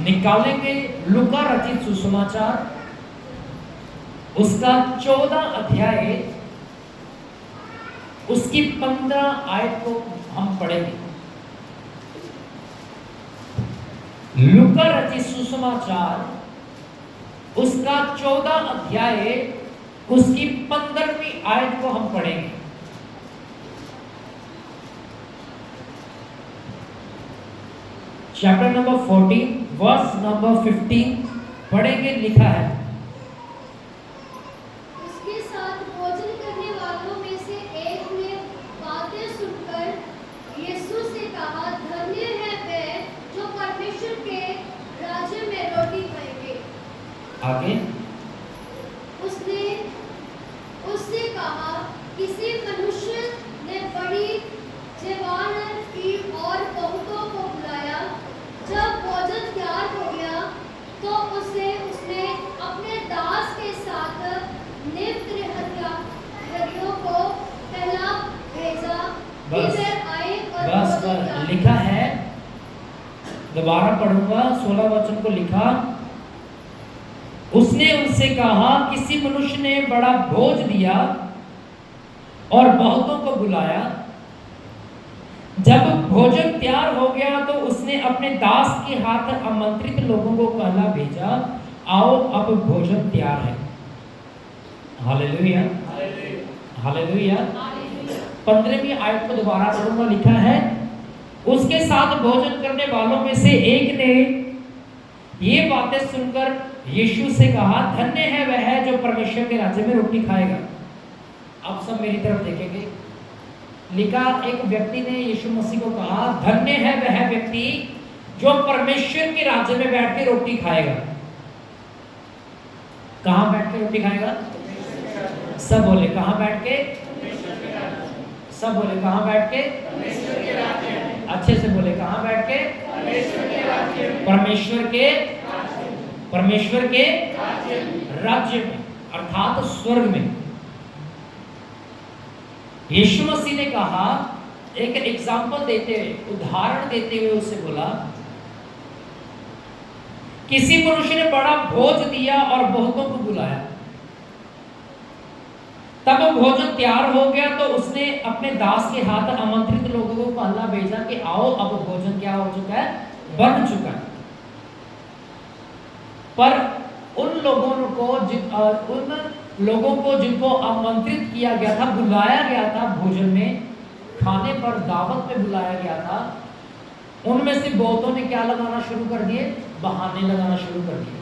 निकालेंगे लूका रचित सुसमाचार उसका 14 अध्याय उसकी 15 आयत को हम पढ़ेंगे। लूका रचित सुसमाचार उसका 14 अध्याय उसकी 15वीं आयत को हम पढ़ेंगे। चैप्टर नंबर 14 वर्स नंबर 15 पढ़ेंगे। लिखा है, उसके साथ भोजन करने वालों में से एक ने बातें सुनकर यीशु से कहा, धन्य है वे जो परमेश्वर के राज्य में रोटी खाएंगे। आगे उसने उससे कहा, किसी मनुष्य ने बड़ी जवान की और बहुतों को बुलाया। जब भोजन तैयार हो गया तो उसने अपने दास के साथ नियुक्त हरियों को पहला भेजा कि वे आए और बस भोजन तैयार लिखा है, दोबारा पढ़ूंगा 16 वचन को। लिखा, उसने उनसे कहा, किसी मनुष्य ने बड़ा भोज दिया और बहुतों को बुलाया। जब भोजन तैयार हो गया तो उसने अपने दास के हाथ आमंत्रित लोगों को कहला भेजा, आओ अब भोजन तैयार है। Hallelujah, hallelujah. 15वीं आयत को दोबारा पढ़ूंगा। लिखा है, उसके साथ भोजन करने वालों में से एक ने ये बातें सुनकर यीशु से कहा, धन्य है वह जो परमेश्वर के राज्य में रोटी खाएगा। अब सब मेरी तरफ देखेंगे। लिखा, एक व्यक्ति ने यीशु मसीह को कहा, धन्य है वह व्यक्ति जो परमेश्वर के राज्य में बैठ के रोटी खाएगा। कहां बैठ के रोटी खाएगा? सब बोले कहां बैठ के? सब बोले कहां बैठ के? अच्छे से बोले कहां बैठ के? परमेश्वर के राज्य में, अर्थात स्वर्ग में। यीशु मसीह ने कहा, एक एग्जाम्पल देते हुए, उदाहरण देते हुए उसे बोला, किसी मनुष्य ने बड़ा भोज दिया और बहुतों को बुलाया। तब भोजन तैयार हो गया तो उसने अपने दास के हाथ आमंत्रित लोगों को कहला भेजा कि आओ अब भोजन क्या हो चुका है? बन चुका है। पर उन लोगों को जिनको आमंत्रित किया गया था, बुलाया गया था, भोजन में खाने पर दावत पे बुलाया गया था, उनमें से बहुतों ने क्या लगाना शुरू कर दिए? बहाने लगाना शुरू कर दिए।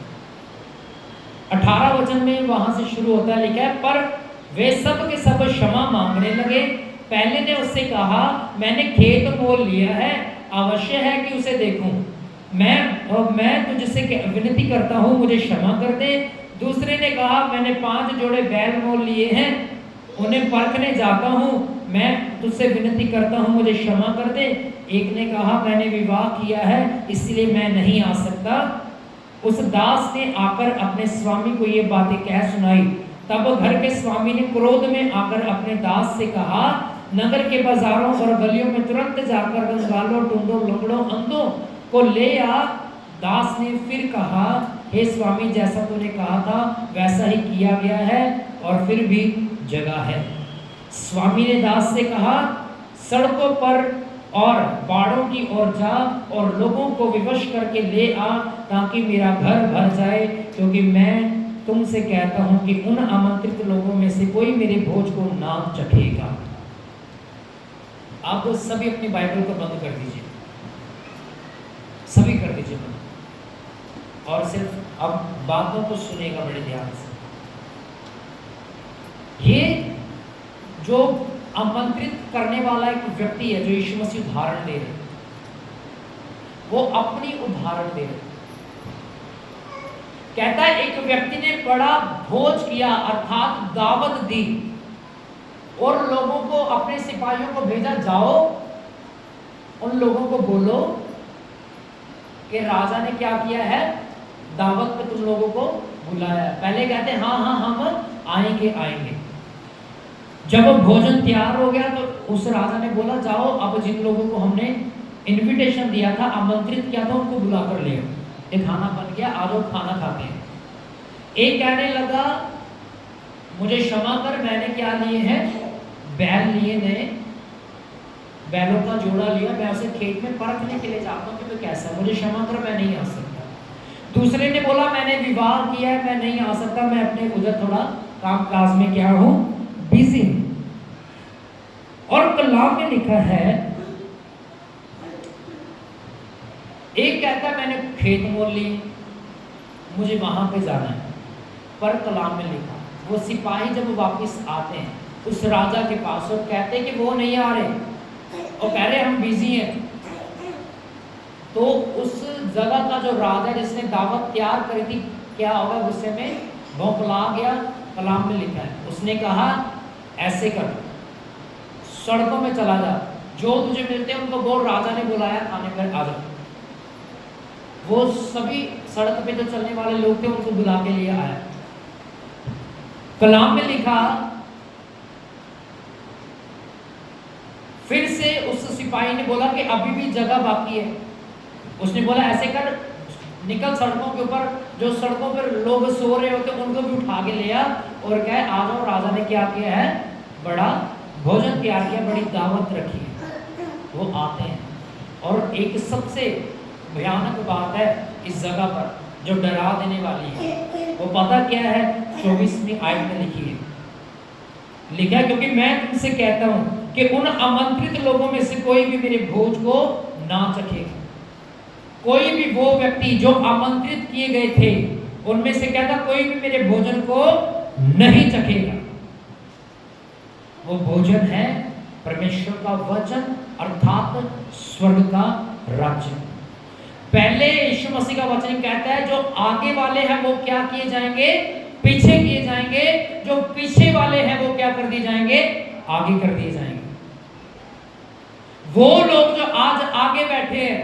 18 वचन में वहां से शुरू होता है। लिखा है, पर वे सब के सब क्षमा मांगने लगे। पहले ने उससे कहा, मैंने खेत मोल लिया है, अवश्य है कि उसे देखूं। मैं तुझसे विनती करता हूं, मुझे क्षमा कर दे। दूसरे ने कहा, मैंने 5 जोड़े बैल मोल लिए हैं, उन्हें परखने जाता हूं, मैं तुझसे विनती करता हूं, मुझे क्षमा कर दे। एक ने कहा, मैंने विवाह किया है, इसलिए मैं नहीं आ सकता। उस दास ने आकर अपने स्वामी को ये बातें कह सुनाई। तब घर के स्वामी ने क्रोध में आकर अपने दास से कहा, नगर के बाजारों और गलियों में तुरंत जाकर कंगालों, टूंडों, लंगड़ों, अंधों को ले आ। दास ने फिर कहा, हे स्वामी, जैसा तूने कहा था वैसा ही किया गया है और फिर भी जगह है। स्वामी ने दास से कहा, सड़कों पर और बाड़ों की ओर जा और लोगों को विवश करके ले आ, ताकि मेरा घर भर जाए, क्योंकि मैं तुमसे कहता हूं कि उन आमंत्रित लोगों में से कोई मेरे भोज को ना चखेगा। आप सभी अपनी बाइबल को बंद कर दीजिए, सभी कर दीजिए बंद, और सिर्फ अब बातों को सुनेगा बड़े ध्यान से। ये जो आमंत्रित करने वाला एक व्यक्ति है, जो यीशु मसीह उदाहरण दे रहे, वो अपनी उदाहरण दे रहे। कहता है, एक व्यक्ति ने बड़ा भोज किया, अर्थात दावत दी, और लोगों को, अपने सिपाहियों को भेजा, जाओ उन लोगों को बोलो कि राजा ने क्या किया है, दावत पे तुम लोगों को बुलाया। पहले कहते हैं हाँ हाँ हम आएंगे। जब भोजन तैयार हो गया तो उस राजा ने बोला, जाओ अब जिन लोगों को हमने इनविटेशन दिया था, आमंत्रित किया था, उनको बुला कर ले। ये खाना बन गया, आ जाओ खाना खाते हैं। एक कहने लगा मुझे क्षमा कर, मैंने क्या लिए हैं, बैल लिए नए, बैलों का जोड़ा लिया, मैं उसे खेत में परखने के लिए जाता हूँ कि तो कैसा है, मुझे क्षमा कर, मैं नहीं आ सकता। दूसरे ने बोला मैंने विवाह किया है, मैं नहीं आ सकता, मैं अपने उधर थोड़ा काम काज में क्या हूँ, बिजी हूँ। और कलाम में लिखा है, एक कहता है मैंने खेत मोल लिए, मुझे वहां पे जाना है, पर कलाम में लिखा वो सिपाही जब वापस आते हैं उस राजा के पास और कहते हैं कि वो नहीं आ रहे और कह रहे हम बिजी हैं, तो उस जगह का जो राजा जिसने दावत तैयार करी थी क्या होगा, गुस्से में भौंकला गया। कलाम में लिखा है उसने कहा ऐसे कर, सड़कों में चला जा, जो तुझे मिलते हैं उनको बोल राजा ने बुलाया खाने पर आ जा। वो सभी सड़क पे जो चलने वाले लोग थे उनको बुला के लिए आया। कलाम में लिखा फिर से उस सिपाही ने बोला कि अभी भी जगह बाकी है। उसने बोला ऐसे कर, निकल सड़कों के ऊपर, जो सड़कों पर लोग सो रहे होते उनको भी उठा के ले आ और कहे आ जाओ, राजा ने क्या किया है, बड़ा भोजन तैयार किया, बड़ी दावत रखी है। वो आते हैं और एक सबसे भयानक बात है इस जगह पर जो डरा देने वाली है, वो पता क्या है, 24वीं आयत में लिखी है, लिखा है क्योंकि मैं तुमसे कहता हूं कि उन आमंत्रित लोगों में से कोई भी मेरे भोज को ना चखेगा। कोई भी वो व्यक्ति जो आमंत्रित किए गए थे उनमें से कहता कोई भी मेरे भोजन को नहीं चखेगा। वो भोजन है परमेश्वर का वचन अर्थात स्वर्ग का राज्य। पहले यीशु मसीह का वचन कहता है जो आगे वाले हैं वो क्या किए जाएंगे, पीछे किए जाएंगे, जो पीछे वाले हैं वो क्या कर दिए जाएंगे, आगे कर दिए जाएंगे। वो लोग जो आज आगे बैठे हैं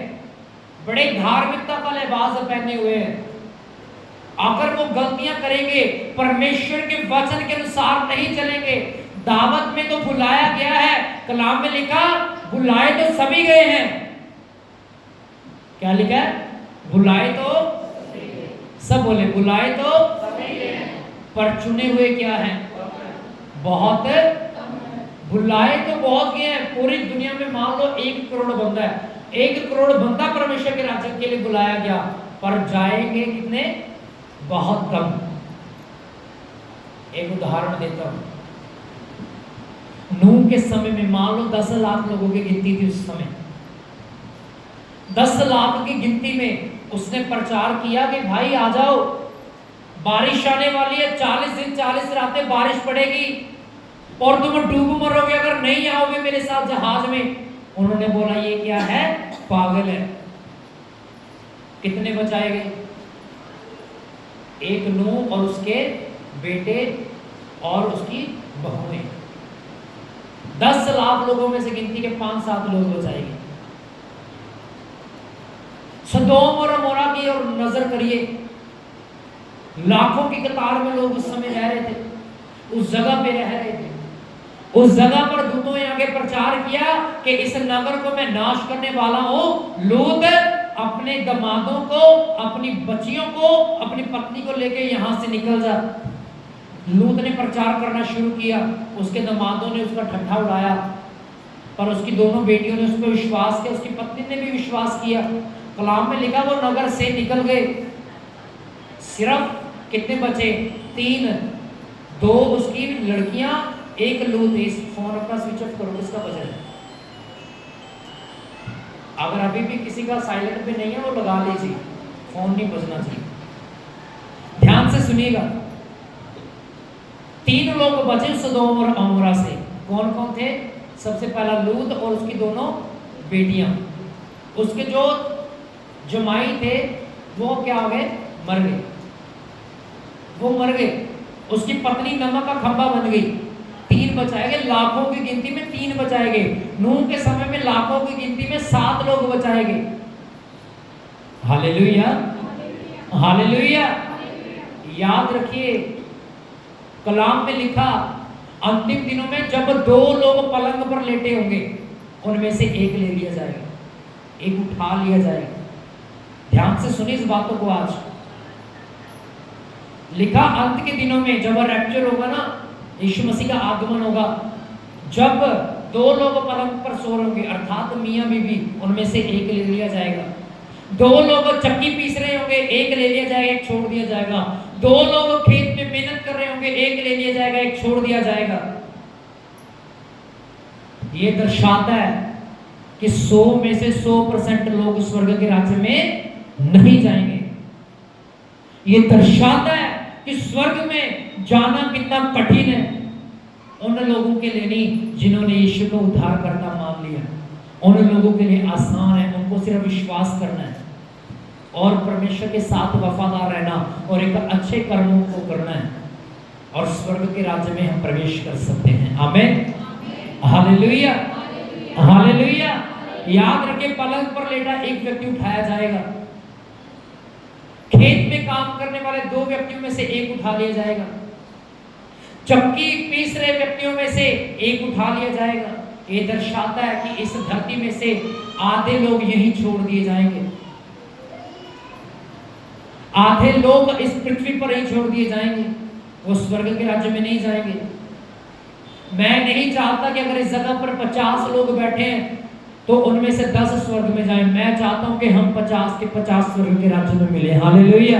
बड़े धार्मिकता का लिबास पहने हुए हैं, अगर वो गलतियां करेंगे, परमेश्वर के वचन के अनुसार नहीं चलेंगे, दावत में तो बुलाया गया है, कलाम में लिखा बुलाए तो सभी गए हैं। क्या लिखा है, बुलाए तो सब, बोले बुलाए तो पर चुने हुए क्या हैं, बहुत। बुलाए तो बहुत गए हैं, पूरी दुनिया में मान लो 1 करोड़ बंदा है, 1 करोड़ बंदा परमेश्वर के राज्य के लिए बुलाया गया, पर जाएंगे कितने, बहुत कम। एक उदाहरण देता हूं, नूह के समय में मान लो 10 लाख लोगों की गिनती थी उस समय। 10 लाख की गिनती में उसने प्रचार किया कि भाई आ जाओ, बारिश आने वाली है, 40 दिन 40 रातें बारिश पड़ेगी और तुम डूब मरोगे अगर नहीं आओगे मेरे साथ जहाज में। उन्होंने बोला ये क्या है, पागल है। कितने बचाए गए, 1 नूह और उसके बेटे और उसकी बहुएं। 10 लाख लोगों में से गिनती के 5-7 लोग बचाए गए। सदोम और अमोरा की और नजर करिए, लाखों की कतार में लोग उस समय रह रहे थे, उस जगह पे रह रहे थे। उस जगह पर दूतों ने आगे प्रचार किया कि इस नगर को मैं नाश करने वाला हूं। लूत अपने दमादों को, अपनी बच्चियों को, अपनी पत्नी को लेके यहां से निकल जा। लूत ने प्रचार करना शुरू किया, उसके दमादों ने उसका ठट्ठा उड़ाया, पर उसकी दोनों बेटियों ने उस पर विश्वास किया, उसकी पत्नी ने भी विश्वास किया। कलाम में लिखा वो नगर से निकल गए। सिर्फ कितने बचे, 3, 2 उसकी लड़कियां, 1 लूत। इस फोन अपना स्विच ऑफ करो, किसका बजा है, अगर अभी भी किसी का साइलेंट पे नहीं है वो लगा लीजिए, फोन नहीं बजना चाहिए। ध्यान से सुनिएगा, 3 लोग बचे सदोम और अमोरा से। कौन कौन थे, सबसे पहला लूत और उसकी दोनों बेटियां। उसके जो जमाई थे वो क्या हो गए, मर गए, वो मर गए। उसकी पत्नी नमक का खंभा बन गई। 3 बचाए गए, लाखों की गिनती में 3 बचाए गए। नूह के समय में लाखों की गिनती में 7 लोग बचाए गए। Hallelujah, hallelujah. याद रखिए, कलाम में लिखा अंतिम दिनों में जब 2 लोग पलंग पर लेटे होंगे, उनमें से 1 ले लिया जाएगा, 1 उठा लिया जाएगा। ध्यान से सुनिए इस बातों को। आज लिखा अंत के दिनों में जब रैप्चर होगा ना, यीशु मसीह का आगमन होगा, जब दो लोग पलंग पर सो होंगे अर्थात मियां बीबी, उनमें से एक ले लिया जाएगा। दो लोग चक्की पीस रहे होंगे, एक ले लिया जाएगा, एक छोड़ दिया जाएगा। दो लोग खेत में मेहनत कर रहे होंगे, एक ले लिया जाएगा, एक छोड़ दिया जाएगा। ये दर्शाता है कि 100 में से 100% लोग स्वर्ग के राज्य में नहीं जाएंगे। ये दर्शाता है कि स्वर्ग में जाना कितना कठिन है उन लोगों के लिए नहीं जिन्होंने यीशु को उद्धारकर्ता मान लिया। उन लोगों के लिए आसान है, उनको सिर्फ विश्वास करना है और परमेश्वर के साथ वफादार रहना और एक अच्छे कर्मों को करना है, और स्वर्ग के राज्य में हम प्रवेश कर सकते हैं। आमीन, हालेलुया, हालेलुया। याद रखें, पलंग पर लेटा एक व्यक्ति उठाया जाएगा, खेत में काम करने वाले 2 व्यक्तियों में से एक उठा लिया जाएगा, चक्की पीस रहे व्यक्तियों में से एक उठा लिया जाएगा। ये दर्शाता है कि इस धरती में से आधे लोग यहीं छोड़ दिए जाएंगे, आधे लोग इस पृथ्वी पर ही छोड़ दिए जाएंगे, वो स्वर्ग के राज्य में नहीं जाएंगे। मैं नहीं चाहता कि अगर इस जगह पर 50 लोग बैठे हैं तो उनमें से 10 स्वर्ग में जाएं। मैं चाहता हूं कि हम 50 के 50 स्वर्ग के राज्य में मिले। Hallelujah,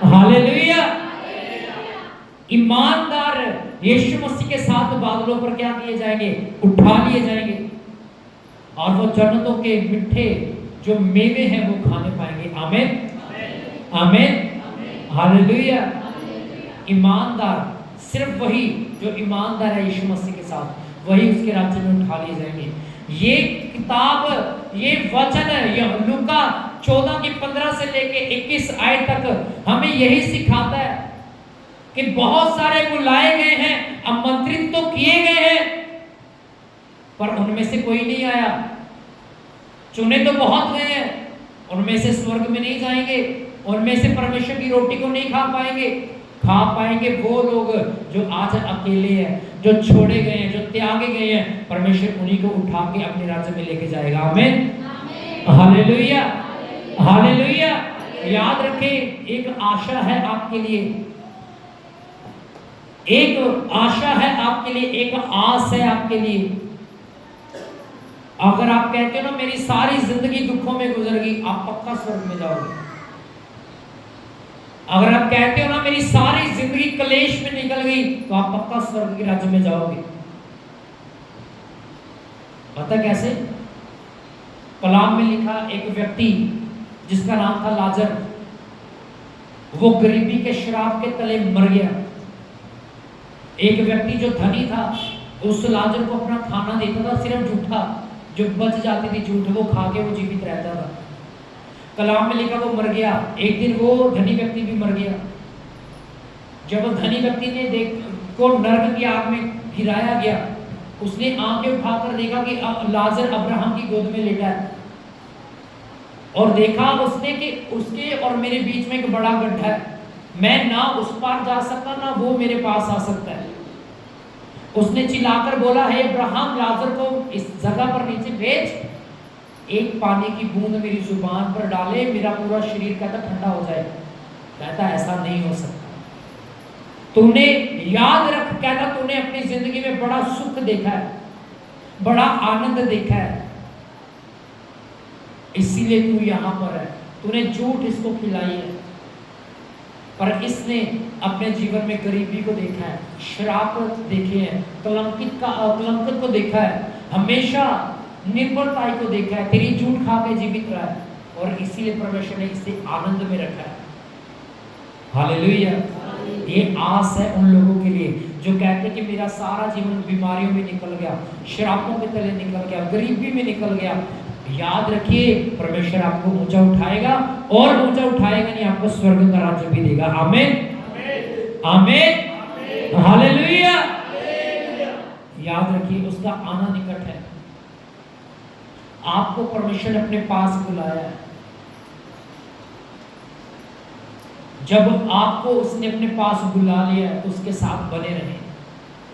hallelujah. ईमानदार यीशु मसीह के साथ बादलों पर क्या किए जाएंगे? उठा लिए जाएंगे, और वो जन्नतों के मीठे जो मेवे हैं वो खाने पाएंगे। आमीन, आमीन, हालेलुया। ईमानदार, सिर्फ वही जो ईमानदार है यीशु मसीह के साथ, वही उसके राज्य में उठा लिए जाएंगे। ये किताब, ये वचन है लूका 14 की 15 से लेके 21 आयत तक हमें यही सिखाता है कि बहुत सारे बुलाए गए हैं, आमंत्रित तो किए गए हैं, पर उनमें से कोई नहीं आया। चुने तो बहुत गए हैं, उनमें से स्वर्ग में नहीं जाएंगे, उनमें से परमेश्वर की रोटी को नहीं खा पाएंगे। खा पाएंगे वो लोग जो आज अकेले हैं, जो छोड़े गए हैं, जो त्यागे गए हैं। परमेश्वर उन्हीं को उठा के अपने राज्य में लेके जाएगा। आमीन, हालेलुया, हालेलुया। याद रखें, एक आशा है आपके लिए, एक आशा है आपके लिए, एक आस है आपके लिए। अगर आप कहते हो ना मेरी सारी जिंदगी दुखों में गुजर गई, आप पक्का स्वर्ग में जाओगे। अगर आप कहते हो ना मेरी सारी जिंदगी कलेश में निकल गई, तो आप पक्का स्वर्ग के राज्य में जाओगे। पता कैसे? कलाम में लिखा, एक व्यक्ति जिसका नाम था लाजर, वो गरीबी के श्राप के तले मर गया। एक व्यक्ति जो धनी था, उस लाजर को अपना खाना देता था, सिर्फ जूठा, जो बच जाती थी जूठ, वो खा के वो जीवित रहता था। कलाम में लिखा वो मर गया। एक दिन वो धनी व्यक्ति भी मर गया। जब धनी व्यक्ति ने को नरक की आग में गिराया गया, उसने आंखें उठाकर देखा कि लाजर अब्राहम की गोद में लेटा है, और देखा उसने कि उसके और मेरे बीच में एक बड़ा गड्ढा है, मैं ना उस पार जा सकता ना वो मेरे पास आ सकता है। उसने चिल्लाकर बोला, हे अब्राहम, लाजर को इस जगह पर नीचे भेज, एक पानी की बूंद मेरी जुबान पर डाले, मेरा पूरा शरीर कहता ठंडा हो जाए। कहता ऐसा नहीं हो सकता, तूने याद रख, कहता तूने अपनी जिंदगी में बड़ा सुख देखा है, बड़ा आनंद देखा है, इसीलिए तू यहां पर है। तूने झूठ इसको खिलाई है, पर इसने अपने जीवन में गरीबी को देखा है, श्राप देखे हैं, कलंकित को देखा है, हमेशा निर्बलताई को देखा है, तेरी झूठ खा के जीवित रहा है, और इसीलिए परमेश्वर ने इसे आनंद में रखा है। हालेलुया। ये आस है उन लोगों के लिए जो कहते हैं कि मेरा सारा जीवन बीमारियों में निकल गया, श्रापों के तले निकल गया, गरीबी में निकल गया। याद रखिए, परमेश्वर आपको ऊंचा उठाएगा, और ऊंचा उठाएगा नहीं, आपको स्वर्ग का राज्य भी देगा। आमीन, आमीन, हालेलुया। याद रखिए, उसका आना निकट है। आपको परमेश्वर ने अपने पास बुलाया है। जब आपको उसने अपने पास बुला लिया है, तो उसके साथ बने रहें,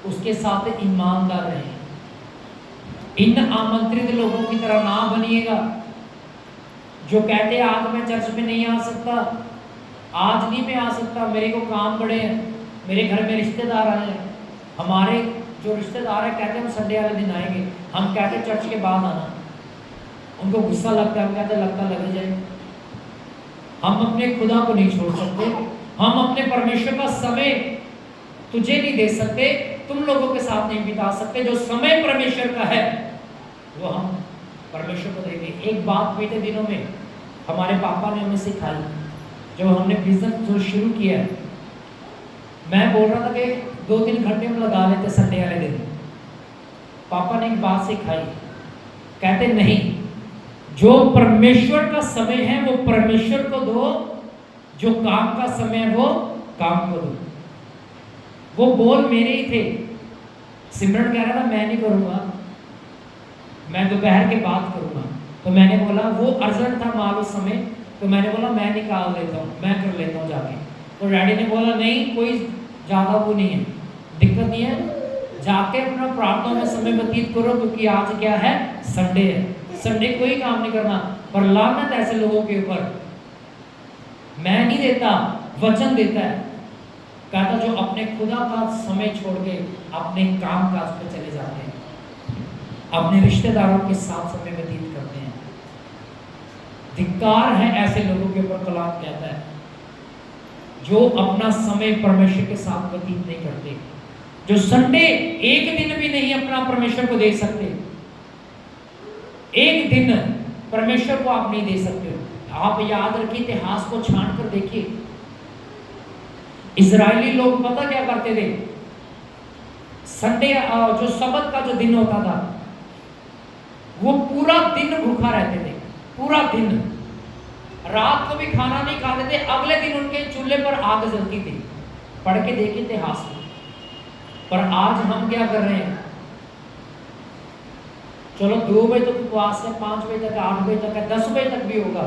उसके साथ ईमानदार रहें। इन आमंत्रित लोगों की तरह ना बनिएगा जो कहते हैं आज मैं चर्च में नहीं आ सकता, आज नहीं मैं आ सकता, मेरे को काम बड़े हैं, मेरे घर में रिश्तेदार आए हैं। हमारे जो रिश्तेदार हैं कहते हैं हम संडे वाले दिन आएंगे, हम कहते हैं चर्च के बाद आना। उनको गुस्सा लगता है, हम कहते लगता लग जाए। हम अपने खुदा को नहीं छोड़ सकते, हम अपने परमेश्वर का समय तुझे नहीं दे सकते, तुम लोगों के साथ नहीं बिता सकते। जो समय परमेश्वर का है वो हम परमेश्वर को देंगे। एक बात बीते दिनों में हमारे पापा ने हमें सिखाई, जब हमने बिजनेस जो शुरू किया है, मैं बोल रहा था कि 2-3 घंटे हम लगा लेते संडे वाले दिन। पापा ने एक बात सिखाई, कहते नहीं, जो परमेश्वर का समय है वो परमेश्वर को दो, जो काम का समय है वो काम को दो। वो बोल मेरे ही थे। सिमरन कह रहा था मैं नहीं करूंगा, मैं दोपहर के बाद करूंगा। तो मैंने बोला वो अर्जेंट था माल उस समय, तो मैंने बोला मैं निकाल लेता हूँ, मैं कर लेता हूँ जाके। तो डैडी ने बोला नहीं, कोई ज़्यादा वो नहीं है, दिक्कत नहीं है, जाके अपना प्रार्थना में समय व्यतीत करो, क्योंकि आज क्या है, संडे है। संडे कोई काम नहीं करना। पर लानत ऐसे लोगों के ऊपर, मैं नहीं देता, वचन देता है। कहता जो अपने खुदा का समय छोड़ के अपने काम काज पे चले जाते हैं, अपने रिश्तेदारों के साथ समय व्यतीत करते हैं। धिक्कार है ऐसे लोगों के ऊपर, कलाम कहता है, जो अपना समय परमेश्वर के साथ व्यतीत नहीं करते, जो संडे एक दिन भी नहीं अपना परमेश्वर को दे सकते। एक दिन परमेश्वर को आप नहीं दे सकते हो। आप याद रखिए, इतिहास को छान कर देखिए, इजरायली लोग पता क्या करते थे, संडे जो सबत का जो दिन होता था वो पूरा दिन भूखा रहते थे, पूरा दिन। रात को भी खाना नहीं खाते थे, अगले दिन उनके चूल्हे पर आग जलती थी। पढ़ के देखिए इतिहास में। पर आज हम क्या कर रहे हैं, चलो 2 बजे तक उपवास है, 5 बजे तक, 8 बजे तक है, 10 बजे तक भी होगा,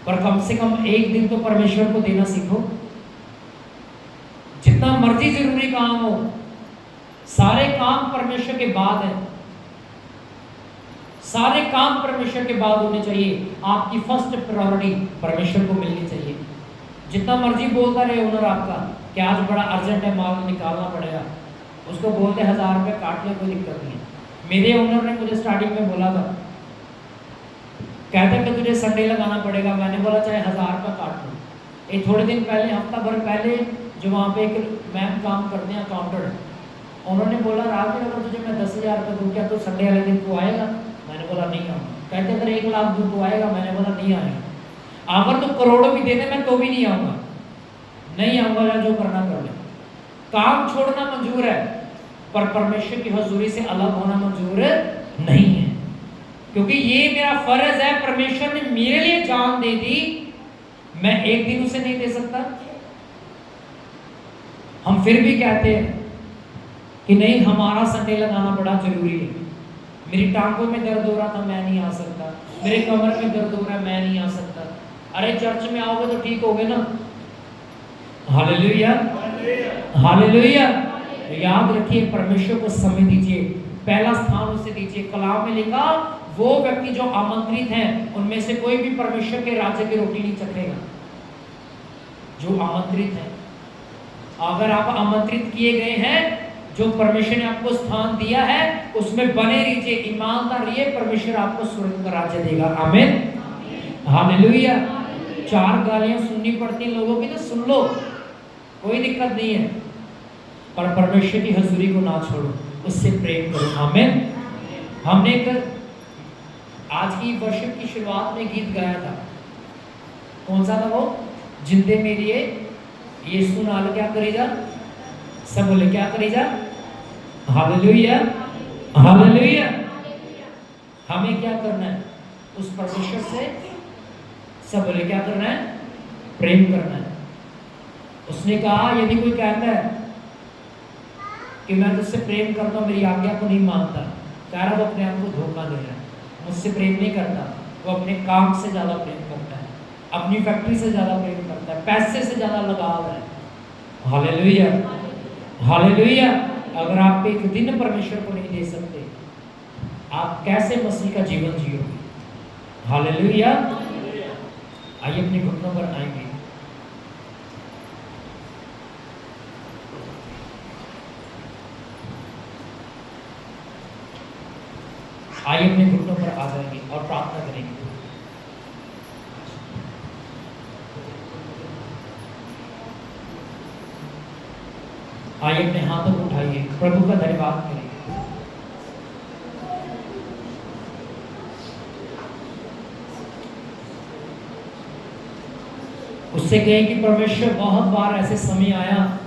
पर कम से कम एक दिन तो परमेश्वर को देना सीखो। जितना मर्जी जरूरी काम हो, सारे काम परमेश्वर के बाद है, सारे काम परमेश्वर के बाद होने चाहिए। आपकी फर्स्ट प्रायोरिटी परमेश्वर को मिलनी चाहिए। जितना मर्जी बोलता रहे ओनर आपका कि आज बड़ा अर्जेंट है, माल निकालना पड़ेगा, उसको बोलते 1000 रुपये काट ले, कोई दिक्कत नहीं है। मेरे ओनर ने मुझे स्टार्टिंग में बोला था, कहते कि तुझे संडे लगाना पड़ेगा। मैंने बोला चाहे 1000 रुपये काट लो। एक थोड़े दिन पहले, हफ्ता भर पहले, जो वहाँ पे एक मैम काम करते हैं अकाउंटेंट, उन्होंने बोला राजवीर अगर तुझे मैं 10,000 रुपये दूँ क्या तो संडे वाले दिन को आएगा? मैंने बोला नहीं आऊँगा। कहते अगर 1 लाख दूँ तो आएगा? मैंने बोला नहीं आएगा। अगर तो करोड़ों भी दे दे मैं तो भी नहीं आऊँगा, नहीं आऊँगा, जो करना कर ले। काम छोड़ना मंजूर है, पर परमेश्वर की हजूरी से अलग होना मंजूर नहीं है, क्योंकि ये मेरा फर्ज है। परमेश्वर ने मेरे लिए जान दे दी, मैं एक दिन उसे नहीं दे सकता। हम फिर भी कहते हैं कि नहीं, हमारा संडे लगाना बड़ा जरूरी है। मेरी टांगों में दर्द हो रहा था, मैं नहीं आ सकता, मेरे कमर में दर्द हो रहा है, मैं नहीं आ सकता। अरे चर्च में आओगे तो ठीक होगे ना। Hallelujah, hallelujah. याद रखिए, परमेश्वर को समय दीजिए, पहला स्थान उसे दीजिए। कलाम में लिखा, वो व्यक्ति जो आमंत्रित हैं उनमें से कोई भी परमेश्वर के राज्य की रोटी नहीं चखेगा। जो आमंत्रित हैं, अगर आप आमंत्रित किए गए हैं, जो परमेश्वर ने आपको स्थान दिया है उसमें बने रहिए, ईमानदार रहिए, परमेश्वर आपको स्वर्ग का राज्य देगा। आमीन, हालेलुया। 4 गालियां सुननी पड़ती लोगों की तो सुन लो, कोई दिक्कत नहीं है, पर परमेश्वर की हजूरी को ना छोड़ो, उससे प्रेम करो। आमीन। हमने एक आज की वर्शिप की शुरुआत में गीत गाया था, कौन सा था वो? जिंदे मेरी यीशु नाल क्या करी जा, सब बोले क्या करी जा। Hallelujah, hallelujah. हमें क्या करना है? उस परमेश्वर से सब बोले क्या करना है? प्रेम करना है। उसने कहा यदि कोई कहता है कि मैं तुझसे प्रेम करता हूँ, मेरी आज्ञा को नहीं मानता, कह रहा वो अपने आप को धोखा दे रहा है, मुझसे प्रेम नहीं करता। वो अपने काम से ज़्यादा प्रेम करता है, अपनी फैक्ट्री से ज़्यादा प्रेम करता है, पैसे से ज़्यादा लगाव है। Hallelujah, hallelujah. अगर आप एक दिन परमेश्वर को नहीं दे सकते, आप कैसे मसीह का जीवन जियोगे? हालेलुया। आइए अपने घुटनों पर आएंगे। आइए अपने घुटनों पर आ जाएंगे और प्रार्थना करेंगे। आइए अपने हाथों को उठाइए, प्रभु का धन्यवाद करें। उससे कहें कि परमेश्वर, बहुत बार ऐसे समय आया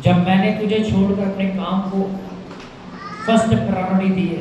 जब मैंने तुझे छोड़कर अपने काम को फर्स्ट प्रायोरिटी दी है,